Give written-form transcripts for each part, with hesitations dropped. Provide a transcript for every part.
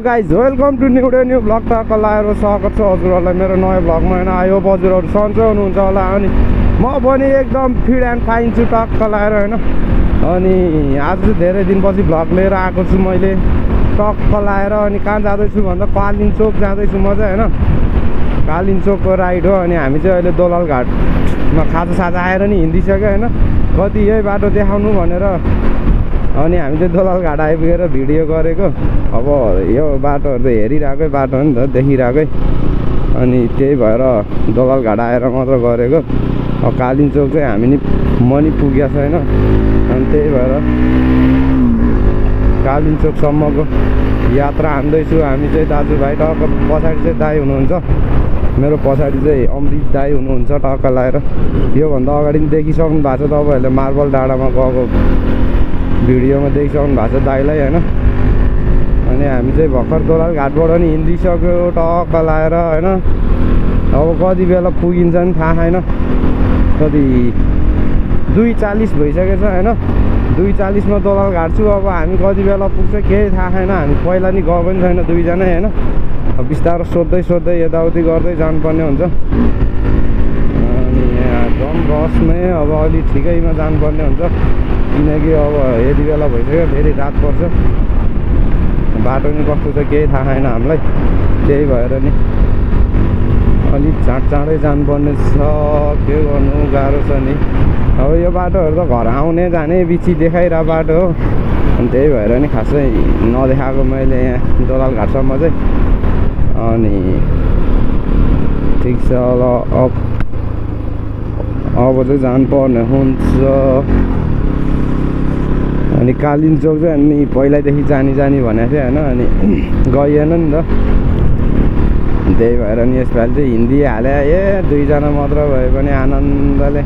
Guys welcome to new blog टक्क लाएर स्वागत छ हजुरहरूलाई मेरो नयाँ ब्लगमा होइन। आयो हजुरहरू सन्चै हुनुहुन्छ होला। अनि म पनि एकदम फिट एन्ड फाइन छु टक्क लाएर होइन। अनि आज चाहिँ धेरै दिनपछि ब्लग लिएर आएको छु मैले टक्क लाएर। अनि कहाँ जाँदैछु भन्दा कालिन चोक जाँदैछु म चाहिँ होइन। कालिन चोकको राइड हो। अनि हामी चाहिँ अहिले दोलाल घाटमा खाजासाजा आएर नि हिँडिसक्यो होइन। कति यही बाटो देखाउनु भनेर अनि हामी चाहिँ दोलाल घाट आइपुगेर भिडियो गरेको। अब यो बाटोहरू त हेरिरहेकै बाटो हो नि त, देखिरहेकै। अनि त्यही भएर दोलाल घाट आएर मात्र गरेको। अब कालिन चोक चाहिँ हामी नि मनी पुगेको छैन। अनि त्यही भएर कालिन चोकसम्मको यात्रा हान्दैछु हामी चाहिँ। दाजुभाइ टक्क पछाडि चाहिँ दाइ हुनुहुन्छ, मेरो पछाडि चाहिँ अमृत दाइ हुनुहुन्छ टक्क लाएर। योभन्दा अगाडि पनि देखिसक्नु भएको छ तपाईँहरूले, मार्बल डाँडामा गएको भिडियोमा देखिसक्नु भएको छ दाइलाई होइन। अनि हामी चाहिँ भर्खर दोलाल घाटबाट नि हिँडिसक्यो टक्क लाएर होइन। अब कति बेला पुगिन्छ नि थाहा छैन, कति 2:40 भइसकेछ होइन। 2:40मा दोलाल घाट छु। अब हामी कति बेला पुग्छ केही थाहा छैन। हामी पहिला नि गएको पनि छैन दुईजना होइन। अब बिस्तारो सोध्दै यताउति गर्दै जानुपर्ने हुन्छ। अनि यहाँ झन् रसमै अब अलि ठिकैमा जानुपर्ने हुन्छ, किनकि अब यति बेला भइसक्यो, फेरि रात पर्छ। बाटो नि कस्तो छ केही थाहा छैन हामीलाई, त्यही भएर नि अलिक चाँडै जानुपर्ने छ। के गर्नु गाह्रो छ नि। अब यो बाटोहरू त घर आउने जाने बिची देखाइरहेको बाटो हो। अनि त्यही भएर नि खासै नदेखाएको मैले यहाँ दोलाल घाटसम्म चाहिँ। अनि ठिक छ ल, अब चाहिँ जानुपर्ने हुन्छ। अनि कालिन चोक चाहिँ अनि पहिल्यैदेखि जानी भनेको थियो होइन। अनि गइएन नि त, त्यही भएर नि यसपालि चाहिँ हिँडिहाले। दुईजना मात्र भए पनि आनन्दले।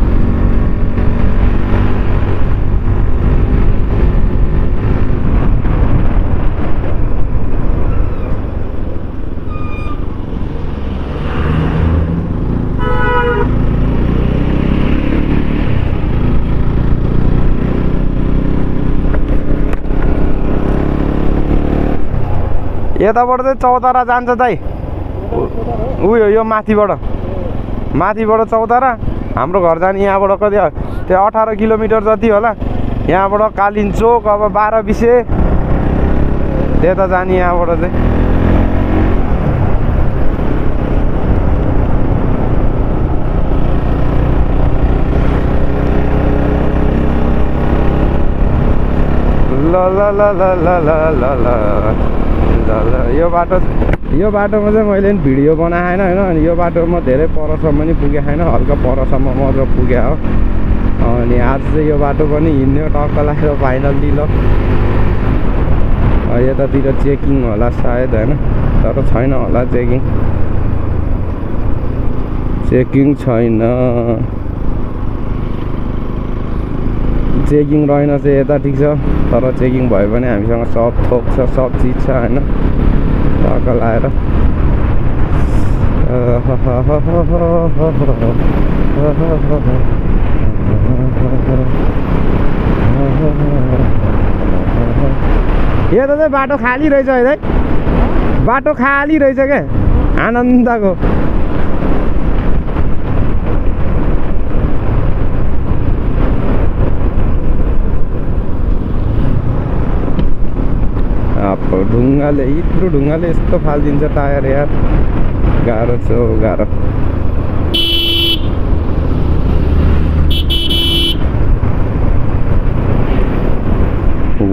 यताबाट चाहिँ चौतारा जान्छ दाइ, उयो यो माथिबाट चौतारा। हाम्रो घर जाने यहाँबाट कति त्यो 18 किलोमिटर जति होला। यहाँबाट कालिन चोक अब 12-20 त्यता जाने यहाँबाट चाहिँ। ल ल ल ल ल ल ल यो बाटोमा चाहिँ मैले पनि भिडियो बनाएन होइन। अनि यो बाटोमा धेरै परसम्म नि पुगेको छैन, हल्का परसम्म मात्र पुगेको हो। अनि आज चाहिँ यो बाटो पनि हिँड्ने टक्क लागेर फाइनल्ली ल। यतातिर चेकिङ होला सायद होइन, तर छैन होला चेकिङ छैन। चेकिङ रहेन चाहिँ यता ठिक छ, तर चेकिङ भयो भने हामीसँग सब थोक छ, सब चिज छ होइन टक्क लाएर। यता चाहिँ बाटो खाली रहेछ है, बाटो खाली रहेछ क्या आनन्दको। ढुङ्गाले यत्रो ढुङ्गाले यस्तो फालिदिन्छ टायर यार, गाह्रो छ गाह्रो।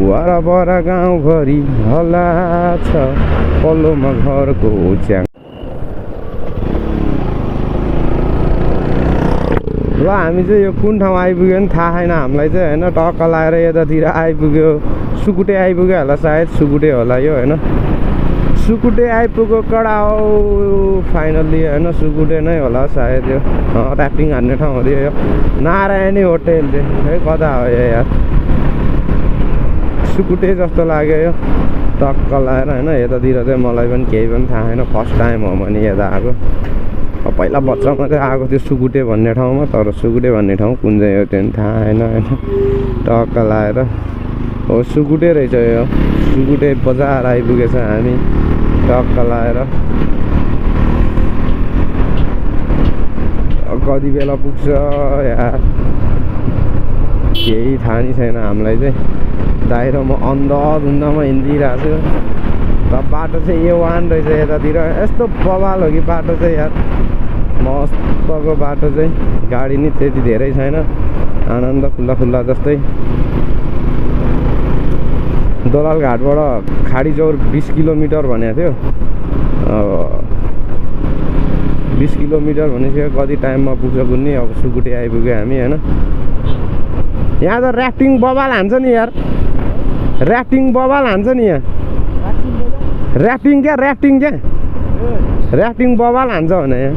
वरपर गाउँभरि हल्ला छ, पल्लोमा घरको च्याङ। ल हामी चाहिँ यो कुन ठाउँ आइपुग्यो नि थाहा छैन हामीलाई चाहिँ होइन। टक्क लाएर यतातिर आइपुग्यो, सुकुटे आइपुग्यो होला सायद, सुकुटे होला यो होइन। सुकुटे आइपुग्यो कडा हो फाइनल्ली होइन। सुकुटे नै होला सायद यो, ऱ्याफ्टिङ हान्ने ठाउँ हो यो नारायणी होटेल चाहिँ है। कता हो यो यार, सुकुटे जस्तो लाग्यो यो टक्क लाएर होइन। यतातिर चाहिँ मलाई पनि केही पनि थाहा छैन, फर्स्ट टाइम हो मैले यता आएको। पहिला बच्चामा चाहिँ आएको थियो सुकुटे भन्ने ठाउँमा, तर सुकुटे भन्ने ठाउँ कुन चाहिँ हो त्यो पनि थाहा छैन होइन। टक्क लाएर हो सुकुटे रहेछ यो, सुकुटे बजार आइपुगेछ हामी। टक्क लाएर कति बेला पुग्छ यार केही थाहा नि छैन हामीलाई चाहिँ। दाइ र म अन्धधुन्धमा हिँडिरहेको छु र बाटो चाहिँ A1 रहेछ यतातिर। यस्तो बवाल हो कि बाटो चाहिँ यार, मस्तको बाटो चाहिँ। गाडी नि त्यति धेरै छैन, आनन्द खुल्ला खुल्ला जस्तै। दोलाल घाटबाट खाडी चौर 20 किलोमिटर भनेको थियो। 20 किलोमिटर भनेपछि कति टाइममा पुग्छ कुन्नी। अब सुकुटी आइपुग्यो हामी होइन। यहाँ त ऱ्याफ्टिङ बवाल हान्छ नि यार, ऱ्याफ्टिङ बवाल हान्छ नि यहाँ। ऱ्याफ्टिङ क्या ऱ्याफ्टिङ बवाल हान्छ भने यहाँ।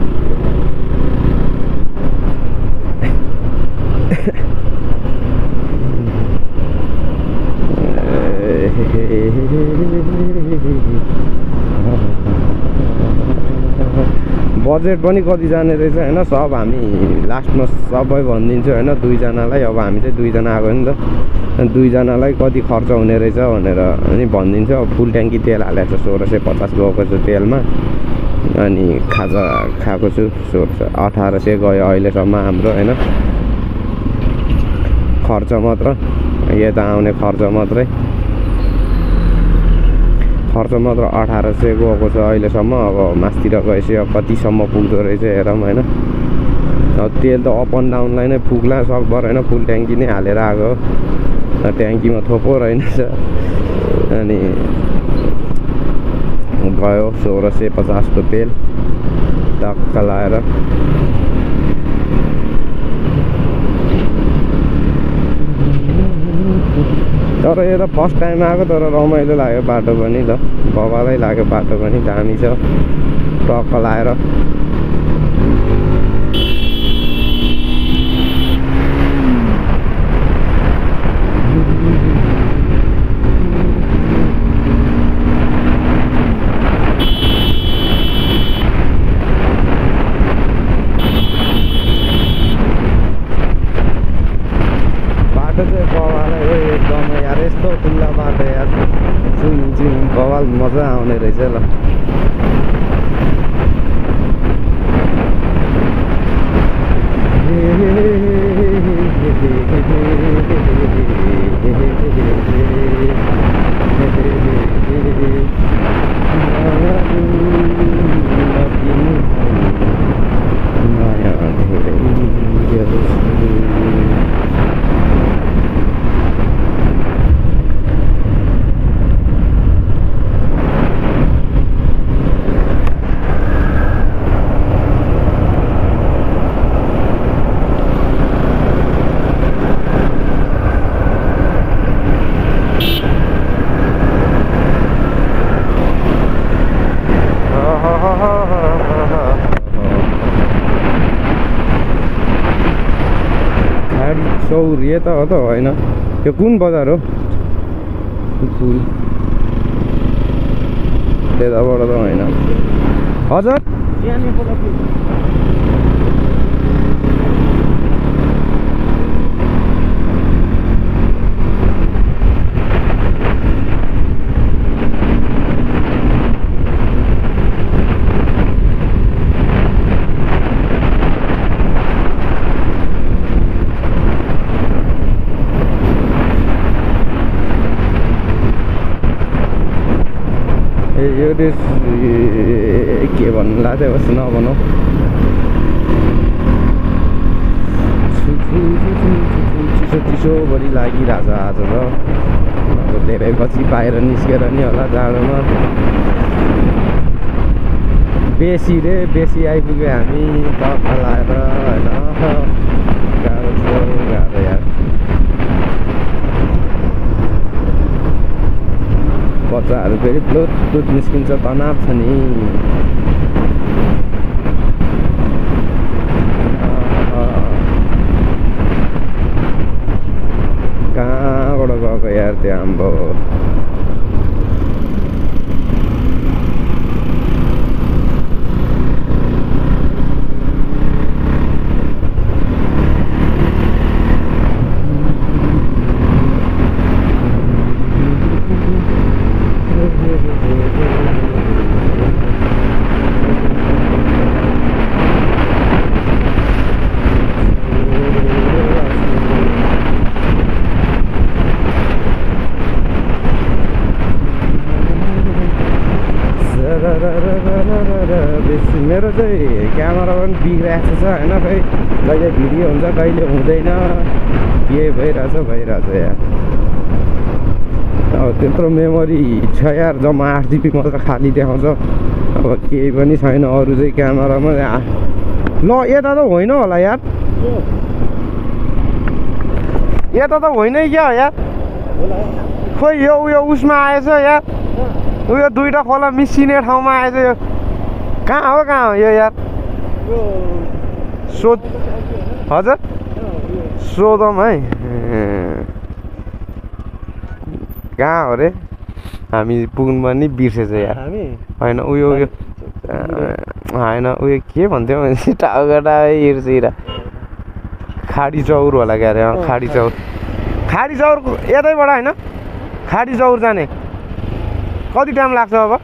बजेट पनि कति जाने रहेछ होइन। सब हामी लास्टमा सबै भनिदिन्छु होइन, दुईजनालाई। अब हामी चाहिँ दुईजना आएको नि त, दुईजनालाई कति खर्च हुने रहेछ भनेर अनि भनिदिन्छु। अब फुल ट्याङ्की तेल हालेको छ 1650 गएको छु तेलमा। अनि खाजा खाएको छु 1800 गयो अहिलेसम्म हाम्रो होइन। खर्च मात्र यता आउने खर्च मात्रै, खर्च मात्र 1800 गएको छ अहिलेसम्म। अब मासतिर गएपछि अब कतिसम्म पुग्दो रहेछ हेरौँ होइन। अब तेल त अप एन्ड डाउनलाई नै पुग्ला सकभर होइन। फुल ट्याङ्की नै हालेर आएको, ट्याङ्कीमा थोपो रहेनछ। अनि गयो 1650 को तेल टक्क लाएर। तर यो त फर्स्ट टाइम आएको, तर रमाइलो लाग्यो बाटो पनि त, बवालै लाग्यो बाटो पनि, दामी छ टक्क लाएर। बाटो चाहिँ बवालै हो एकदमै यार, यस्तो खुल्ला बाटो यार, जुन बवाल मजा आउने रहेछ ल। चौर यो त हो त होइन, यो कुन बजार हो? त्यताबाट त होइन हजुर। यो के भन्नु लाग्यो होस् नभनौँ। चिसोभरि लागिरहेछ आज त। अब धेरै पछि बाहिर निस्केर नि होला जाडोमा। बेसी आइपुग्यो हामी टक्क लाएर होइन। गाह्रो छ गाह्रो यार, बच्चाहरू फेरि ब्लुटुथ निस्किन्छ, तनाव छ नि। कहाँबाट गएको यार त्यो आम्बो। बेसी मेरो चाहिँ क्यामेरा पनि बिग्रिएको छ होइन, खै कहिले भिडियो हुन्छ कहिले हुँदैन, के भइरहेछ यार। अब त्यत्रो मेमोरी छ यार, जम्मा 8 GB मात्र खाली देखाउँछ। अब केही पनि छैन अरू चाहिँ क्यामेरामा। ल यता त होइन होला यार, यता त होइन क्या हो यार, खोइ यो उयो उसमा आएछ यार, उयो दुईवटा खोला मिसिने ठाउँमा आएछ यो। कहाँ हो यो यार? सोध हजुर सोधौँ है, कहाँ हो रे? हामी पुग्नु पनि बिर्सेछ यार। होइन उयो होइन उयो के भन्थ्यो भने टाउका हिर्सिरा खाडी चौर होला क्या अरे। खाडी चौर यतैबाट होइन, खाडी चौर जाने कति टाइम लाग्छ अब?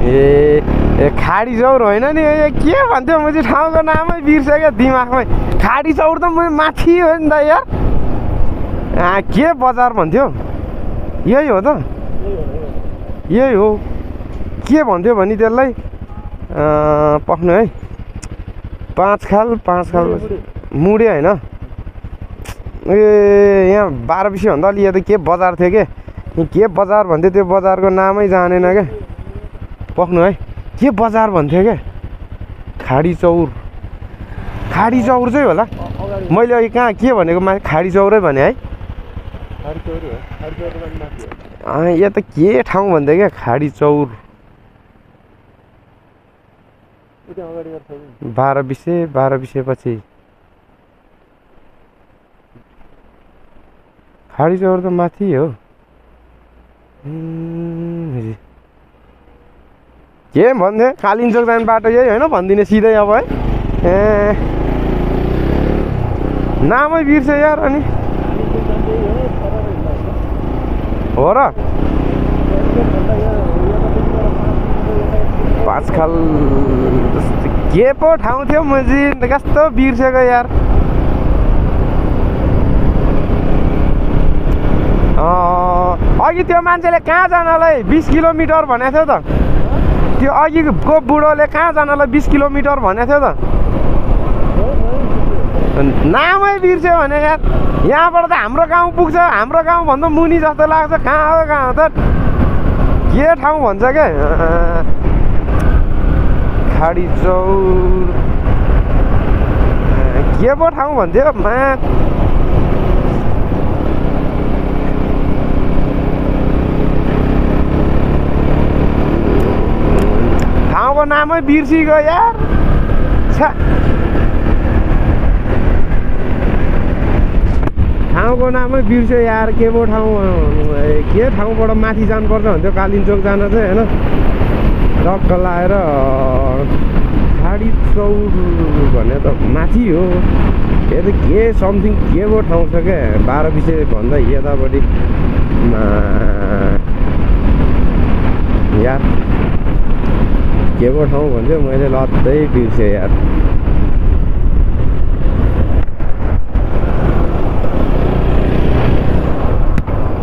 ए खाडी चौर होइन नि, के भन्थ्यो म चाहिँ ठाउँको नामै बिर्सेँ दिमागमै। खाडी चौर त म माथि हो नि त यार, के बजार भन्थ्यो? यही हो त, यही हो। के भन्थ्यो भने त्यसलाई पख्नु है, पाँच खाल मुडे होइन, ए यहाँ 12 बिसी भन्दा अलि त के बजार थियो के बजार भन्थ्यो, त्यो बजारको नामै जानेन क्या। पख्नु है, के बजार भन्थ्यो क्या? खाडी चौर चाहिँ होला। मैले अघि कहाँ के भनेको, खाडी चौरै भने है। यहाँ त के ठाउँ भन्थ्यो क्या? खाडी चौर 12 बिसे पछि खाडी चौर त माथि हो। के भन्थे? कालिम्पोङ जाने बाटो यही होइन भनिदिने सिधै अब है। ए नामै बिर्से यार। अनि हो र 5 खाल के पो ठाउँ थियो मजी, कस्तो बिर्सेको यार। अघि त्यो मान्छेले कहाँ जानलाई 20 किलोमिटर भनेको थियो त? त्यो अघिको बुढोले कहाँ जानलाई 20 किलोमिटर भनेको थियो त? नामै बिर्स्यो भने यार। यहाँबाट त हाम्रो गाउँ पुग्छ, हाम्रो गाउँ भन्दा मुनि जस्तो लाग्छ। कहाँ हो त? के ठाउँ भन्छ क्या? खाडी चौर के पो ठाउँ भन्थ्यो मा? ठाउँको नामै बिर्सिगयो यार। ठाउँको नामै बिर्स्यो यार। के पो ठाउँ, के ठाउँबाट माथि जानुपर्छ भन्थ्यो कालिम्पोङ जान चाहिँ होइन। टक्क लाएर खाडी चौर भने त माथि हो। यो त के समथिङ के पो ठाउँ छ क्या? 12 बिसे भन्दा यतापट्टि यार। के पो ठाउँ भन्थ्यो, मैले लत्तै बिर्सेँ यार।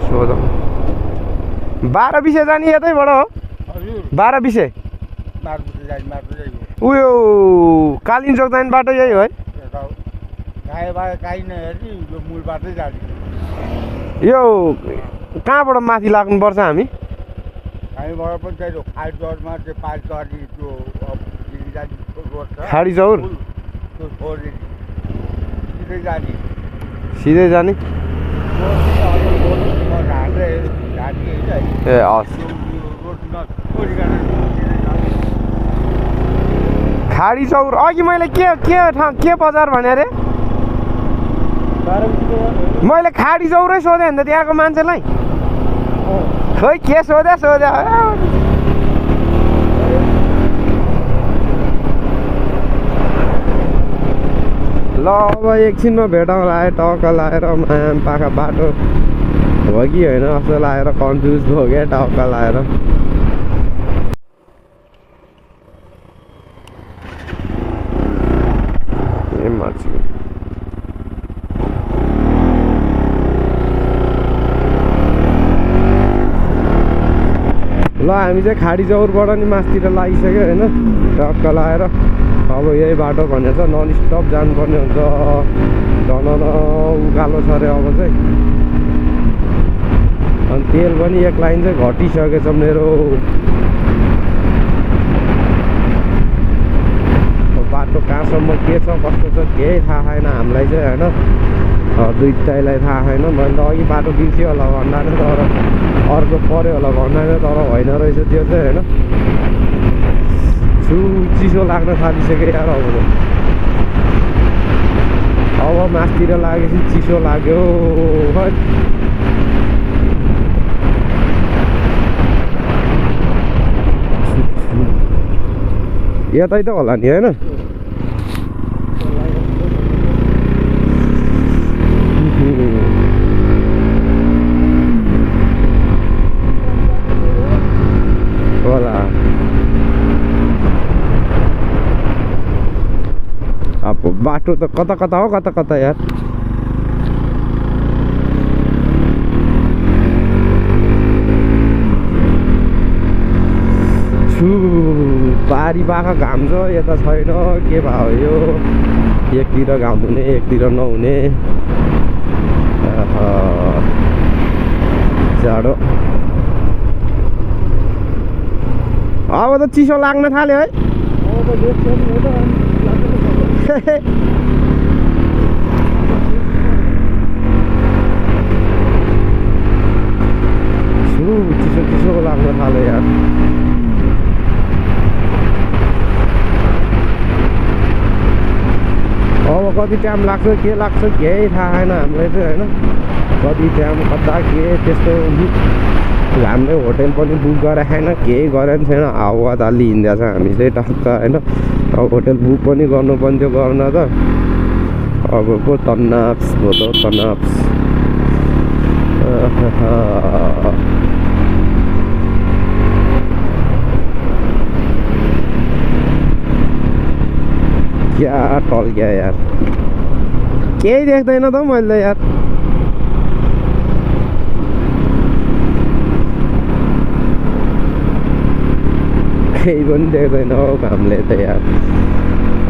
सोधौँ 12 बिसे जाने यतैबाट हो? 12 बिसे उयो कालिम्पोङ जाने बाटो यही हो है? यो कहाँबाट माथि लाग्नुपर्छ हामी? खाडी चौर सिधै जाने। ए हस्। खाडी चौर अघि मैले के बजार भने अरे? मैले खाडी चौरै सोधेँ नि त त्यहाँको मान्छेलाई। खोइ के सोधे ल अब एकछिनमा भेटौँला है। टक्क लाएर पाखा बाटो हो कि होइन जस्तो लागेर कन्फ्युज भयो क्या टक्क लाएर। हामी चाहिँ खाडी चौरबाट नि मासतिर लागिसक्यो होइन टक्क लाएर अब यही बाटो भनेर चाहिँ नन स्टप जानुपर्ने हुन्छ झन उकालो छ अरे अब चाहिँ अनि तेल पनि एक लाइन चाहिँ घटिसकेछ मेरो बाटो कहाँसम्म के छ कस्तो छ केही थाहा छैन हामीलाई चाहिँ होइन दुईटैलाई थाहा छैन मैले त अघि बाटो बिर्स्यो होला भन्दा नि तर अर्को पऱ्यो होला भन्दा नि तर होइन रहेछ त्यो चाहिँ होइन चिसो लाग्न थालिसक्यो यार अब मासतिर लागेपछि चिसो लाग्यो यतै त होला नि होइन होला अब बाटो त कता कता हो कता कता यार पारी पाखा घाम छ यता छैन के भयो यो एकतिर घाम हुने एकतिर नहुने जाडो अब त चिसो लाग्न थाल्यो है चिसो चिसो लाग्न थाल्यो यार अब कति टाइम लाग्छ के लाग्छ केही थाहा छैन हामीलाई चाहिँ होइन कति टाइम कता के त्यस्तो हामीले होटेल पनि बुक गरेको छैन केही गरेको छैन हावा ताली हिँड्दा छ हामी चाहिँ टक्क होइन अब होटेल बुक पनि गर्नु पर्थ्यो गर्न त अब पो तनाप्स भयो त तनाप्स क्या टल गया यार केही देख्दैन त मैले यार केही पनि देख्दैन हौ घामले त यार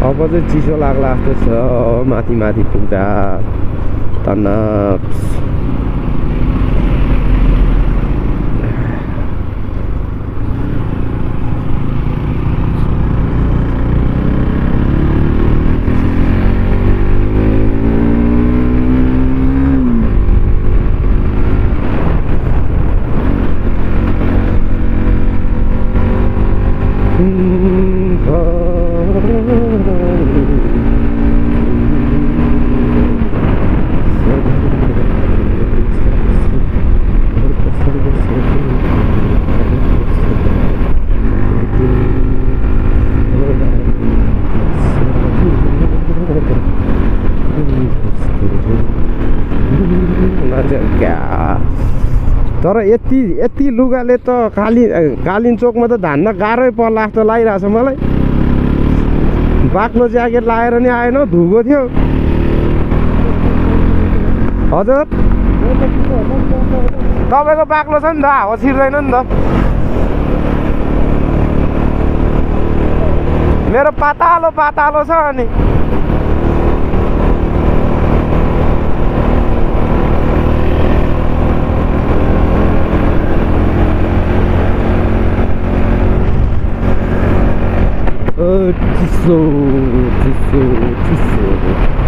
अब चाहिँ चिसो लाग्ला जस्तो छ माथि माथि पुग्दा तनाप्स तर यति लुगाले त कालिन चोकमा त धान्न गाह्रै पर्ला जस्तो लागिरहेछ मलाई बाक्लो ज्याकेट लगाएर नि आएन धुएको थियो हजुर तपाईँको बाक्लो छ नि त हावा छिर्दैन नि त मेरो पातालो पातालो छ अनि चिसो चिसो चिसो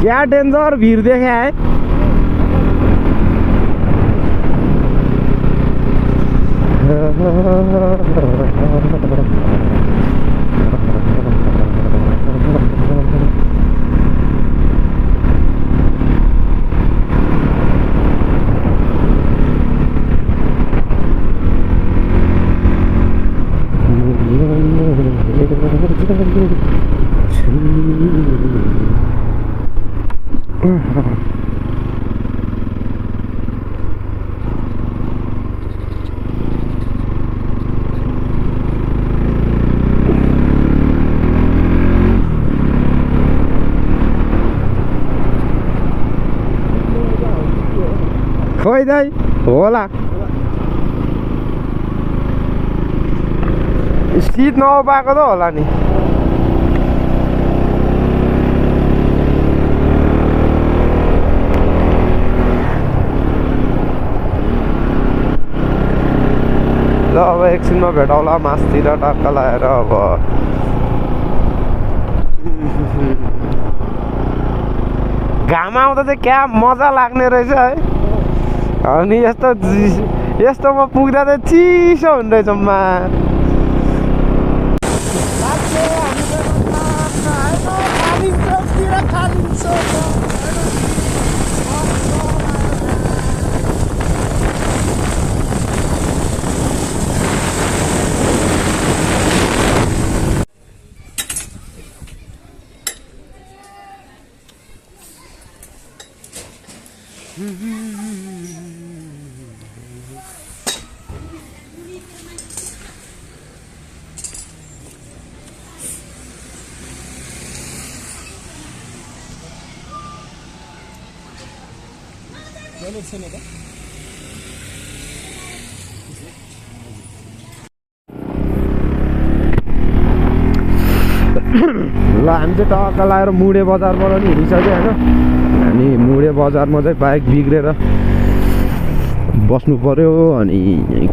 क्या डेंजर भीड़ देखे है खोइ दाइ होला सिट नपाएको त होला नि ल अब एकछिनमा भेटौँला मासतिर टक्क लगाएर अब घाम आउँदा चाहिँ क्या मजा लाग्ने रहेछ है अनि यस्तोमा पुग्दा चाहिँ चिसो हुने रहेछ मा ल हामी चाहिँ टक्क लगाएर मुडे बजारबाट नि हिँडिसक्यो होइन हामी मुडे बजारमा चाहिँ बाइक बिग्रेर बस्नु पर्यो अनि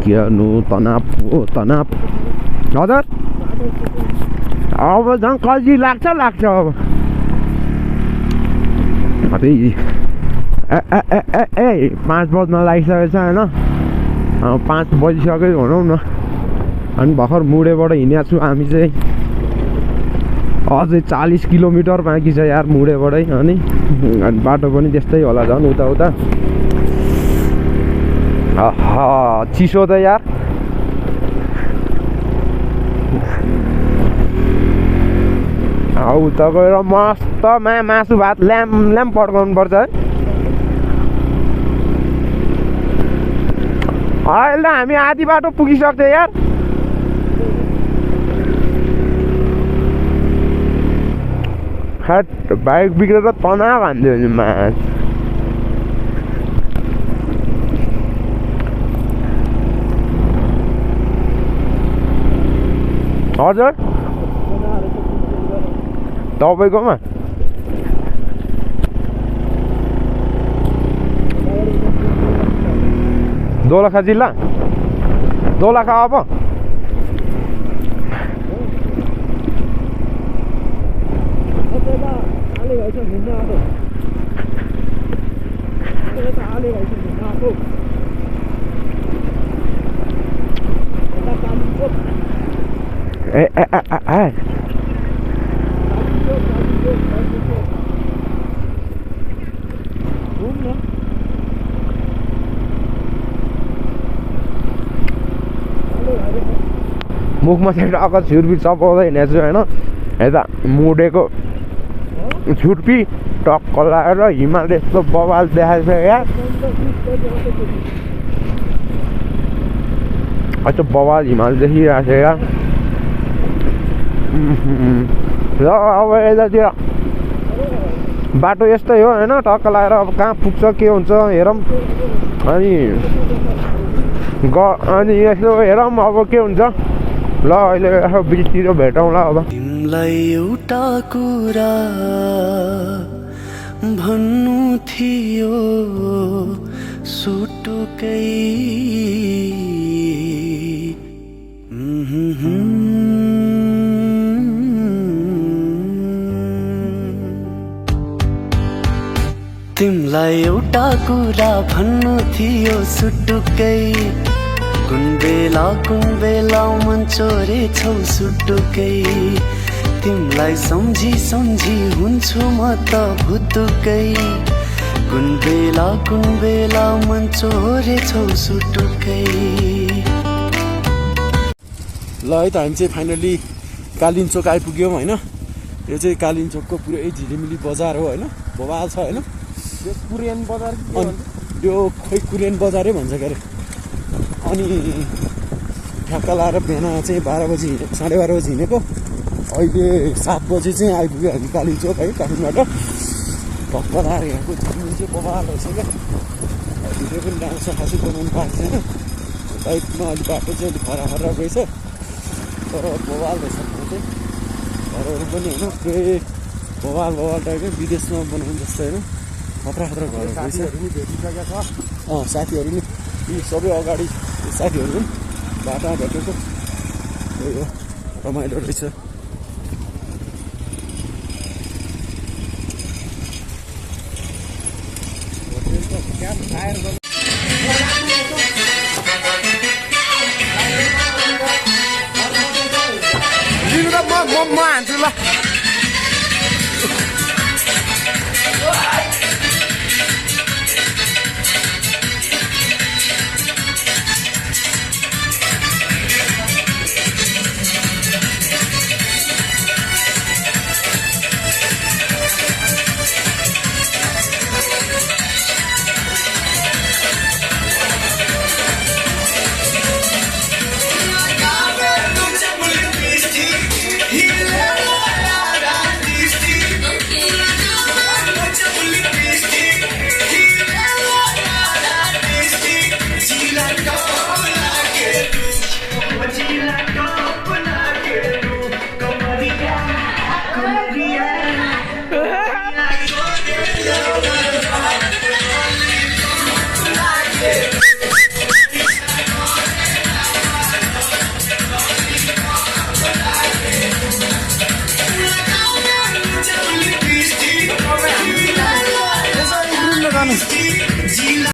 के गर्नु तनाव हजुर अब झन् कति लाग्छ अब अबे ए 5 बज्न लागिसकेको छ होइन 5 बजिसक्यो भनौँ न अनि भर्खर मुडेबाट हिँडेको छु हामी चाहिँ अझै 40 किलोमिटर बाँकी छ यार मुडेबाटै अनि बाटो पनि त्यस्तै होला झन् उता चिसो त यार उता गएर मस्त मासु भात ल्याम पड्काउनु पर्छ है अहिले हामी आधी बाटो पुगिसक्थ्यो यार बाइक बिग्रेर तनाव हान्थ्यो नि मास हजुर तपाईँकोमा दोलखा जिल्ला दोलखा अब मुखमा चाहिँ टक्क छुर्पी चपाउँदै हिँडेको छु होइन यता मुडेको छुर्पी टक्क लगाएर हिमाल यस्तो बवाल देखाएको छ यार यस्तो बवाल हिमाल देखिरहेको छ यार र अब यतातिर बाटो यस्तै हो होइन टक्क लगाएर अब कहाँ पुग्छ के हुन्छ हेरौँ अनि यसो हेरौँ अब के हुन्छ ल अहिले बिचतिर भेटौँला अब तिमीलाई एउटा कुरा भन्नु थियो सुटुकै तिमीलाई एउटा कुरा भन्नु थियो सुटुकै कुन बेला मन चोरेछौ सुटुकै तिमीलाई सम्झी हुन्छु म त भुतुकै कुन बेला मन चोरेछौ सुटुकै। ल है त हामी चाहिँ फाइनली कालिम्पोङ आइपुग्यौँ होइन यो चाहिँ कालिम्पोङको पुरै झिलिमिली बजार हो होइन, बवाल छ होइन। यो कुरियन बजार कि के अनि भन्छ? यो खोइ कुरियन बजारै भन्छ के अरे। अनि ठ्याक्क लाएर बिहान चाहिँ 12 बजी 12:30 बजी हिँडेको, अहिले 7 बजी चाहिँ आइपुग्यो हामी कालिम्पोङ है काठमाडौँबाट। भक्क लाएर यहाँको झिलिमिली चाहिँ बवाल रहेछ क्या। भिडियो पनि राम्रो छ, खासै बनाउनु पाएको छैन। बाइकमा अलिक बाटो चाहिँ अलिक खराब रहेछ, तर बवाल रहेछ ठाउँ चाहिँ। घरहरू पनि होइन पुरै बवाल टाइपको विदेशमा बनाउनु जस्तो होइन, खतरा घरहरू रहेछ। साथीहरू नि भेटिसकेको छ। साथीहरू नि यी सबै अगाडि साथीहरू पनि बाटोमा भेटेको, त्यही हो रमाइलो रहेछ। क्याम्प फायर गर्न